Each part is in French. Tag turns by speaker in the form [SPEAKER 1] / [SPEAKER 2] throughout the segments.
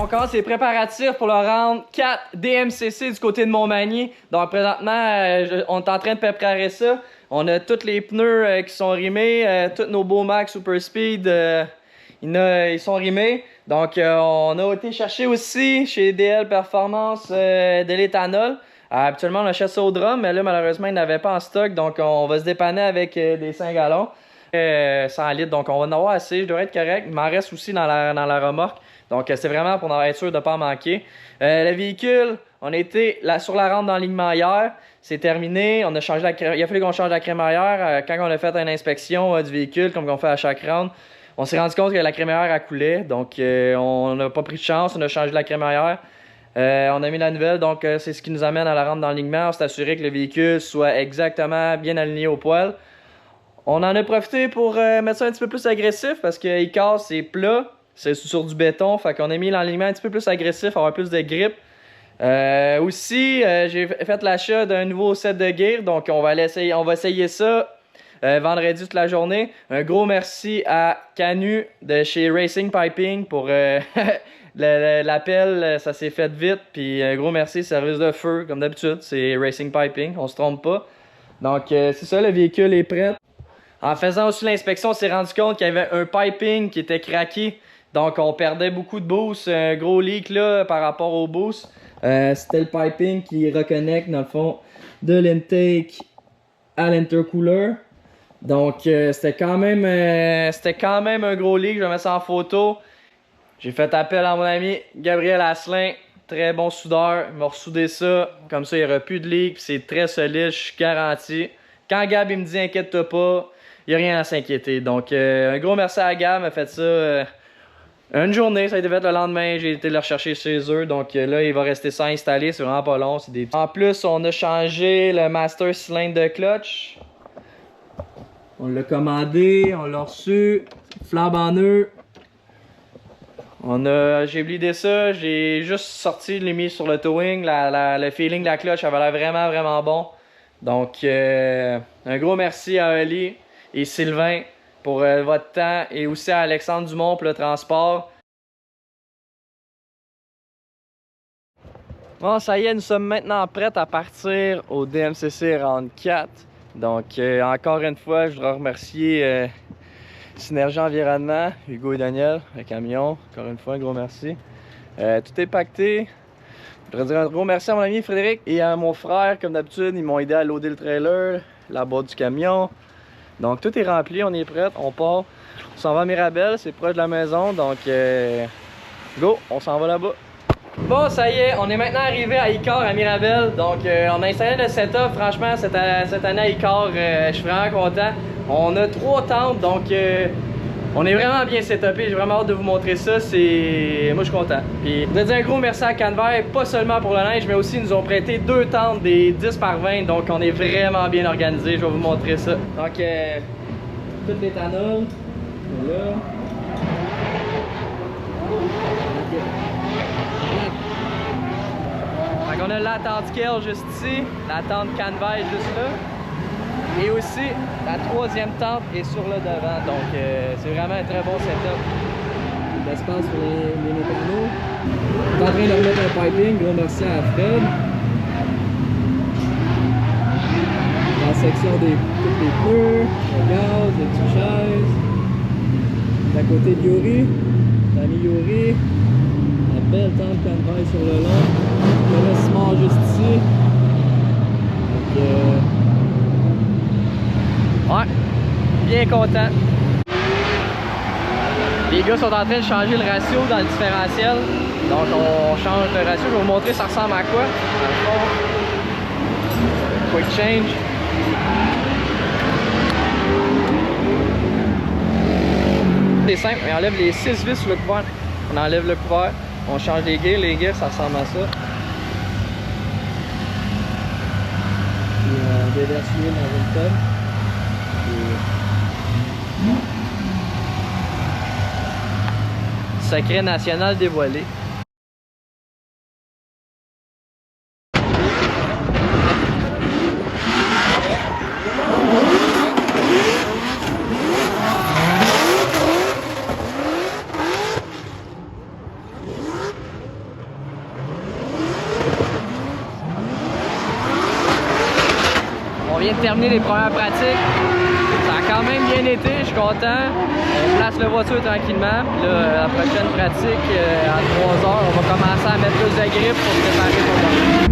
[SPEAKER 1] commence les préparatifs pour le round 4 DMCC du côté de Montmagny. Donc présentement, on est en train de préparer ça. On a tous les pneus qui sont rimés, tous nos Beaumax Super Speed, ils sont rimés. Donc on a été chercher aussi chez DL Performance de l'éthanol. Habituellement on achète ça au drum, mais là malheureusement ils n'avaient pas en stock. Donc on va se dépanner avec des 5 gallons. 100 litres, donc on va en avoir assez, je devrais être correct. Il m'en reste aussi dans la remorque. Donc c'est vraiment pour être sûr de ne pas en manquer. Le véhicule, on était là sur la rampe d'enlignement hier. C'est terminé. On a changé il a fallu qu'on change la crémaillère. Quand on a fait une inspection du véhicule, comme on fait à chaque round, on s'est rendu compte que la crémaillère a coulé. Donc on n'a pas pris de chance, on a changé la crémaillère. On a mis la nouvelle, donc c'est ce qui nous amène à la rampe d'enlignement. On s'est assuré que le véhicule soit exactement bien aligné au poil. On en a profité pour mettre ça un petit peu plus agressif parce que Icar c'est plat, c'est sur du béton, fait qu'on a mis l'enlignement un petit peu plus agressif, avoir plus de grip. Aussi, j'ai fait l'achat d'un nouveau set de gear, donc on va essayer ça vendredi toute la journée. Un gros merci à Canu de chez Racing Piping pour l'appel, ça s'est fait vite, puis un gros merci, service de feu, comme d'habitude, c'est Racing Piping, on se trompe pas. Donc c'est ça, le véhicule est prêt. En faisant aussi l'inspection, on s'est rendu compte qu'il y avait un piping qui était craqué. Donc on perdait beaucoup de boost, un gros leak là par rapport au boost. C'était le piping qui reconnecte dans le fond de l'intake à l'intercooler. Donc c'était quand même un gros leak, je vais mettre ça en photo. J'ai fait appel à mon ami Gabriel Asselin, très bon soudeur. Il m'a ressoudé ça, comme ça il n'y aura plus de leak, c'est très solide, je suis garanti. Quand Gab il me dit inquiète-toi pas, il n'y a rien à s'inquiéter. Donc, un gros merci à Gab, m'a fait ça une journée. Ça a été fait le lendemain. J'ai été le rechercher chez eux. Donc, là, il va rester ça installé. C'est vraiment pas long. En plus, on a changé le master cylindre de clutch. On l'a commandé, on l'a reçu. Flambe en nœud. J'ai blidé ça. J'ai juste sorti, l'ai mis sur le towing. Le feeling de la clutch, ça va l'air vraiment, vraiment bon. Donc, un gros merci à Ali et Sylvain pour votre temps et aussi à Alexandre Dumont pour le transport. Bon, ça y est, nous sommes maintenant prêts à partir au DMCC Round 4. Donc, encore une fois, je voudrais remercier Synergie Environnement, Hugo et Daniel, le camion. Encore une fois, un gros merci. Tout est pacté. Je voudrais dire un gros merci à mon ami Frédéric et à mon frère, comme d'habitude, ils m'ont aidé à loader le trailer, la boîte du camion. Donc tout est rempli, on est prêt, on part. On s'en va à Mirabel, c'est proche de la maison, donc go, on s'en va là-bas. Bon, ça y est, on est maintenant arrivé à Icar à Mirabel. Donc on a installé le setup, franchement, cette année à Icar, je suis vraiment content. On a 3 tentes, donc on est vraiment bien setupé, j'ai vraiment hâte de vous montrer ça, moi je suis content. Puis je voudrais dire un gros merci à Canver, pas seulement pour le neige, mais aussi ils nous ont prêté 2 tentes des 10 par 20, donc on est vraiment bien organisé, je vais vous montrer ça. Donc tout l'éthanol, là. Donc on a la tente Kell juste ici, la tente Canver juste là. Et aussi, la 3e tente est sur le devant, donc c'est vraiment un très bon setup. L'espace pour les mécanos. On est en train de remettre un piping, gros merci à Fred. La section des tous les pneus, le gaz, les petites chaises. À côté de Yuri, l'ami Yuri. La belle tente Canver sur le long. Le ciment juste ici. Donc, ouais, bien content. Les gars sont en train de changer le ratio dans le différentiel. Donc on change le ratio. Je vais vous montrer ça ressemble à quoi. Dans le fond, quick change. C'est simple, on enlève les 6 vis sur le couvert. On enlève le couvert, on change les gears ça ressemble à ça. Puis on déverse l'huile dans une tonne. Secret national dévoilé. terminé les premières pratiques. Ça a quand même bien été, je suis content. On place le voiture tranquillement. Puis là, la prochaine pratique, à 3 heures, on va commencer à mettre plus de grippe pour préparer pour demain.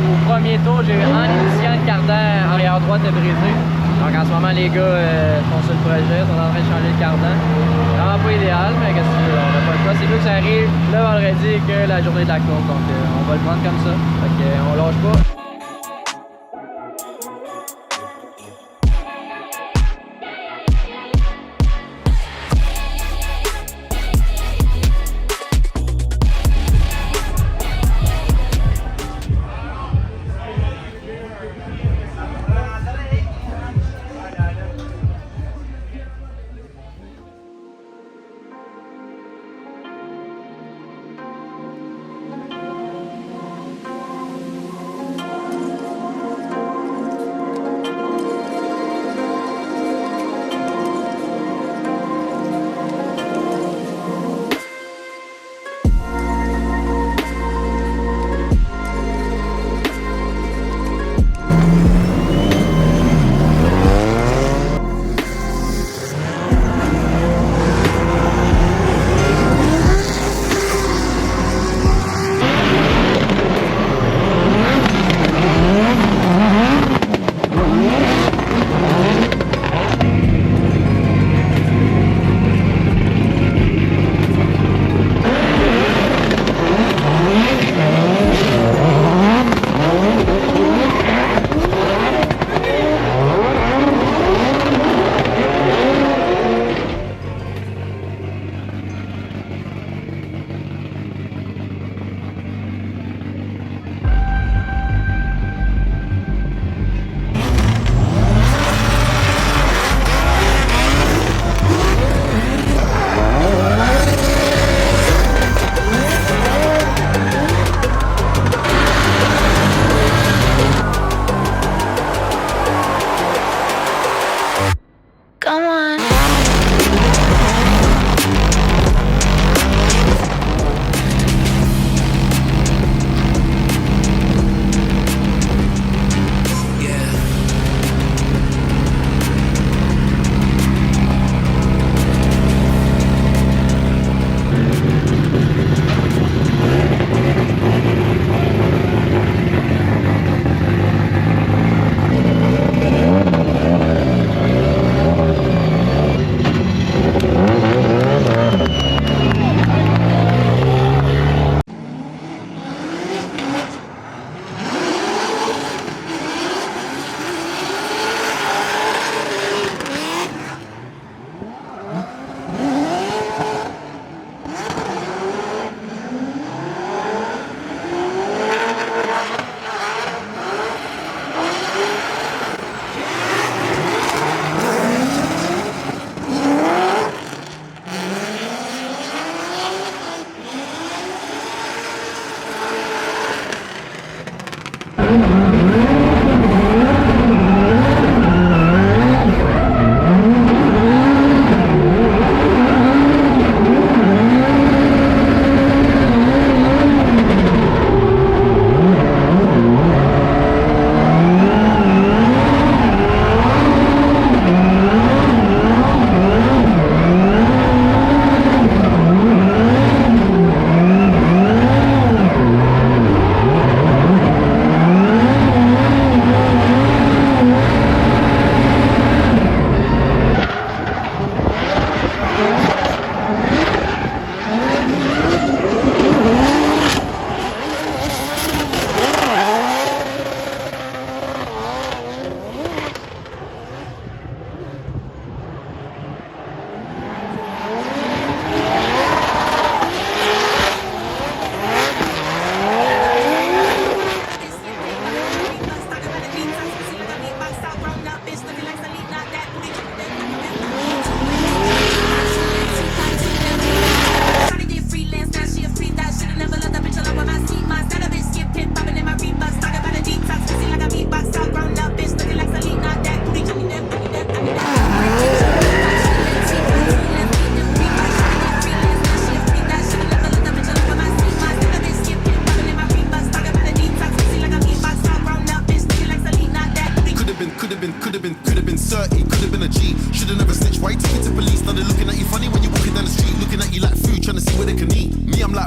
[SPEAKER 1] Au premier tour, j'ai eu en initial cardan arrière droite est brisé. Donc en ce moment, les gars sont sur le projet, sont en train de changer le cardan. Vraiment pas idéal, mais qu'est-ce que tu veux, on n'a pas le choix. C'est mieux que ça arrive le vendredi que la journée de la course. Donc on va le prendre comme ça. Fait qu'on lâche pas.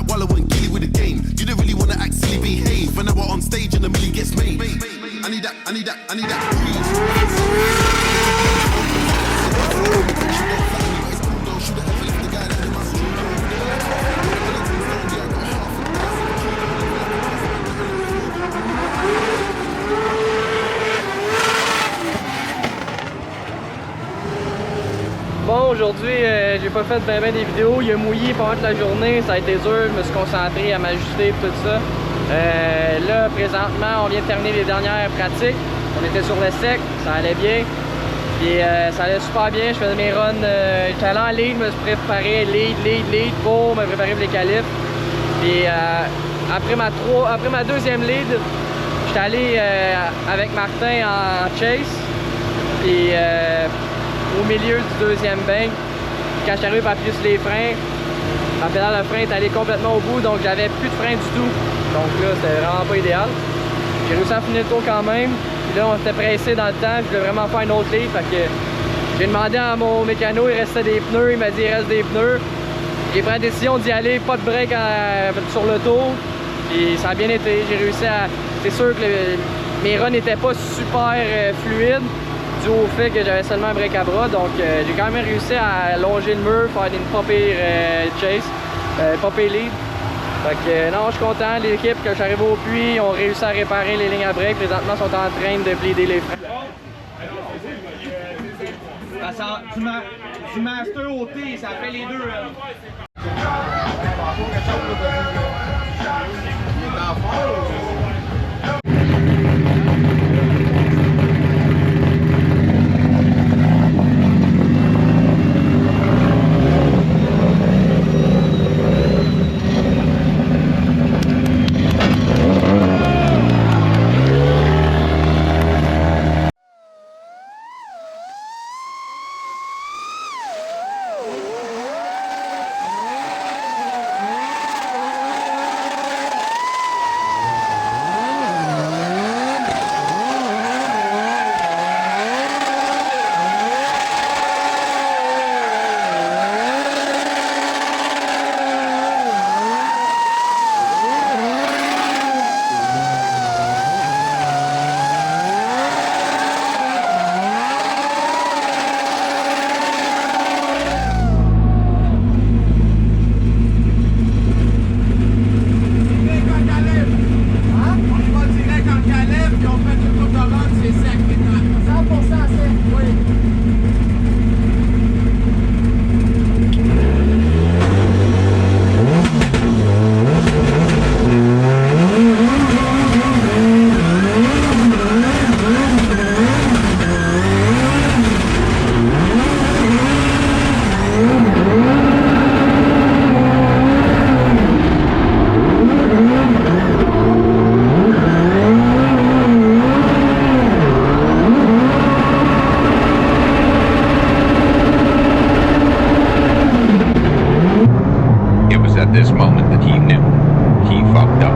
[SPEAKER 2] like Wallow and Gilly with the game. You don't really wanna act silly, behave. When I were on stage and a million gets made. I need that, I need that, I need that
[SPEAKER 1] Bon, aujourd'hui, j'ai pas fait ben des vidéos. Il a mouillé pendant toute la journée, ça a été dur. Je me suis concentré à m'ajuster et tout ça. Là, présentement, on vient de terminer les dernières pratiques. On était sur le sec, ça allait bien. Puis ça allait super bien. Je faisais mes runs. J'étais allé en lead, je me suis préparé lead pour me préparer pour les qualifs. Puis après ma deuxième lead, j'étais allé avec Martin en chase. Puis au milieu du deuxième bank, quand je suis arrivé à appuyer sur les freins, ma pédale de frein est allée complètement au bout, donc j'avais plus de frein du tout. Donc là, c'était vraiment pas idéal. J'ai réussi à finir le tour quand même. Puis là, on s'était pressé dans le temps, je voulais vraiment faire une autre lead. Fait que j'ai demandé à mon mécano, il restait des pneus, il m'a dit il reste des pneus. J'ai pris la décision d'y aller, pas de break sur le tour. Puis ça a bien été, j'ai réussi à... C'est sûr que mes runs n'étaient pas super fluides, dû au fait que j'avais seulement un break à bras, donc j'ai quand même réussi à longer le mur, faire une pas pire chase, pas pire lead. Fait que non, je suis content, l'équipe, quand je suis arrivé au puits, ont réussi à réparer les lignes à break, présentement sont en train de bleeder les freins.
[SPEAKER 3] Du master au T, ça fait les deux.
[SPEAKER 4] At this moment that he knew he fucked up.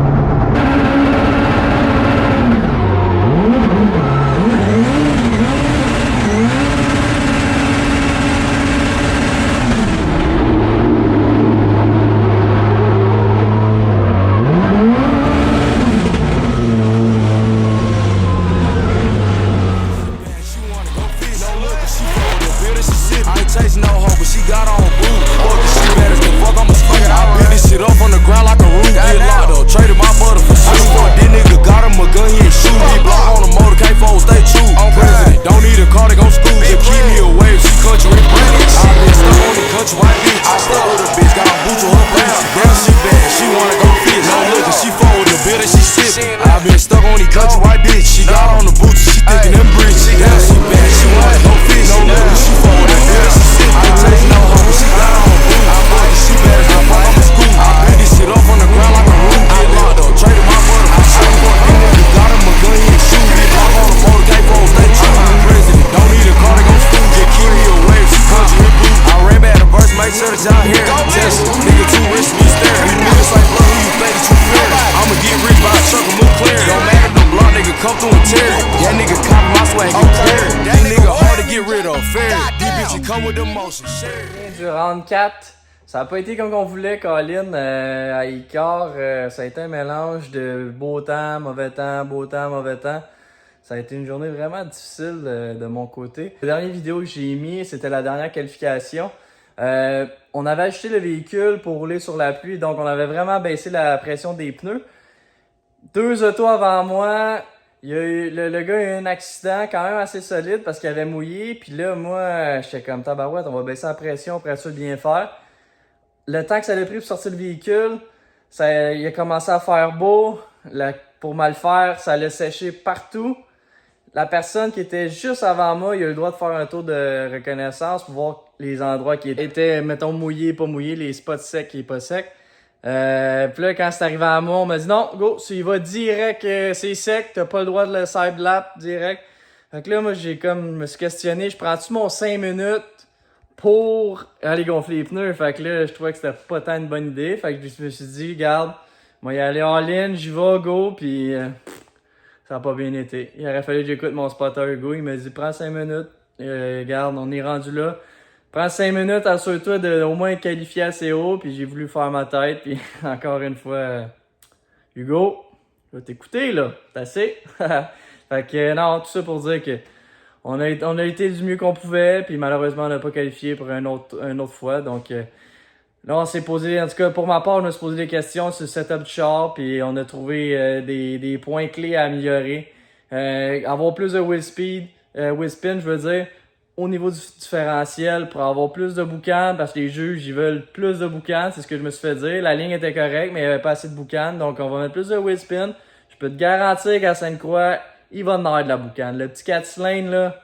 [SPEAKER 2] I ain't chasing no hoe, but she got on boot. Fuck the shit better than fuck, I'ma fuck it. I build this shit up on the ground like a root. Get locked up, traded my butter for shoes. Fuck this nigga, got him a gun, he ain't shoot. He block on the motor, can't fold, stay true. I'm president, don't need a car to go school. Just keep me away if she country and British. I been stuck on the country white bitch. I stuck with a bitch, got a boot to her bitch. Girl, she bad, she wanna go fit. No lookin', she fold the bill that she sippin'. I been stuck on the country white bitch. She got on the boots, she thinkin' them bricks. Girl, she bad, she wanna go fit. No lookin', she fold the bill that she sippin'. I ain't chasing no hoe, but she got on the boot. I fuck the she bad as I fuck, I'm a school. I build this shit up on the ground like a root. Get locked up, traded my butter for shoes. Fuck this nigga, got him a gun, he ain't shoot. He block on the motor, can't fold, stay true. I'm president, don't need a car to go school. Just keep me away if she country and boot. I ran back the verse, make sure that y'all hear it. Test it, nigga too rich to be staring. You niggas like blood, who you think that you fear? I'ma get rich by a truck and move clear. Don't matter, them block nigga come through and tear it. That nigga copy my swag, get clear. These nigga hard to get rid of, fair. These bitches come with emotion, share.
[SPEAKER 1] Du round 4, Ça a pas été comme on voulait, Colin. À Icar, ça a été un mélange de beau temps, mauvais temps, beau temps, mauvais temps. Ça a été une journée vraiment difficile de mon côté. La dernière vidéo que j'ai mis, c'était la dernière qualification. On avait ajusté le véhicule pour rouler sur la pluie, donc on avait vraiment baissé la pression des pneus. 2 autos avant moi, il y a eu, le gars a eu un accident quand même assez solide parce qu'il avait mouillé. Puis là, moi, j'étais comme tabarouette, on va baisser la pression pour être sûr de bien faire. Le temps que ça a pris pour sortir le véhicule, il a commencé à faire beau. Pour mal faire, ça allait sécher partout. La personne qui était juste avant moi, il a eu le droit de faire un tour de reconnaissance pour voir les endroits qui étaient, mettons, mouillés, pas mouillés, les spots secs et pas secs. Puis là, quand c'est arrivé à moi, on m'a dit non, go, il va direct, c'est sec, t'as pas le droit de le side lap direct. Fait que là, moi, me suis questionné, je prends-tu mon 5 minutes pour aller gonfler les pneus? Fait que là, je trouvais que c'était pas tant une bonne idée. Fait que je me suis dit, regarde, moi, y aller all-in, j'y vais, go, puis ça a pas bien été. Il aurait fallu que j'écoute mon spotter, go, il m'a dit, prends 5 minutes, regarde, on est rendu là. Prends 5 minutes, assure-toi de au moins être qualifié assez haut, puis j'ai voulu faire ma tête, puis encore une fois, Hugo, je vais t'écouter, là, c'est assez. Fait que non, tout ça pour dire que on a été du mieux qu'on pouvait, puis malheureusement, on n'a pas qualifié pour une autre fois, donc là, on s'est posé, en tout cas, pour ma part, on a se posé des questions sur le setup du char, puis on a trouvé des points clés à améliorer. Avoir plus de wheel spin, je veux dire, au niveau du différentiel pour avoir plus de boucan parce que les juges ils veulent plus de boucan, c'est ce que je me suis fait dire. La ligne était correcte, mais il n'y avait pas assez de boucan, donc on va mettre plus de wheel spin. Je peux te garantir qu'à Sainte-Croix, il va en avoir de la boucan. Le petit 4 cylindres, là,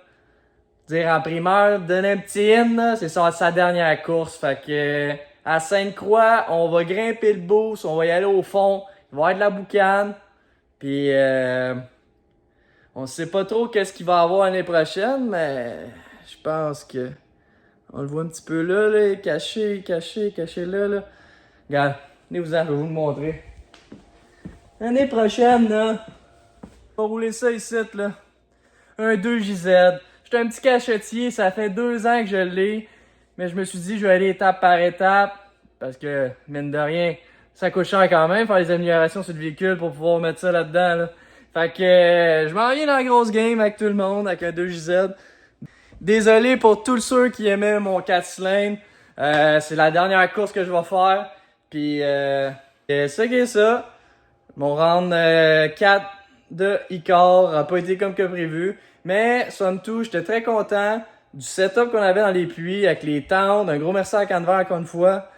[SPEAKER 1] dire en primeur, donner un petit in, là, c'est sa dernière course. Fait que à Sainte-Croix, on va grimper le boost, on va y aller au fond, il va y avoir de la boucan. Puis on sait pas trop qu'est-ce qu'il va avoir l'année prochaine, mais je pense que on le voit un petit peu là, caché là. Regarde, venez-vous-en, je vais vous le montrer. L'année prochaine, là, on va rouler ça ici, là. Un 2JZ. J'étais un petit cachetier, ça fait 2 ans que je l'ai, mais je me suis dit, je vais aller étape par étape, parce que, mine de rien, ça coûte cher quand même, faire les améliorations sur le véhicule pour pouvoir mettre ça là-dedans, là. Fait que, je m'en viens dans la grosse game avec tout le monde, avec un 2JZ. Désolé pour tous ceux qui aimaient mon 4 cylindres. C'est la dernière course que je vais faire. Puis, c'est que ça. Mon round 4 de Icar a pas été comme que prévu. Mais, somme toute, j'étais très content du setup qu'on avait dans les pluies avec les tentes. Un gros merci à Canver encore une fois.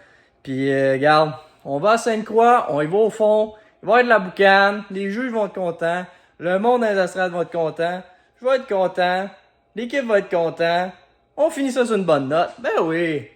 [SPEAKER 1] Puis, regarde, on va à Sainte-Croix, on y va au fond. Il va y avoir de la boucane. Les juges vont être contents. Le monde dans les astrades va être content. Je vais être content. L'équipe va être content. On finit ça sur une bonne note. Ben oui.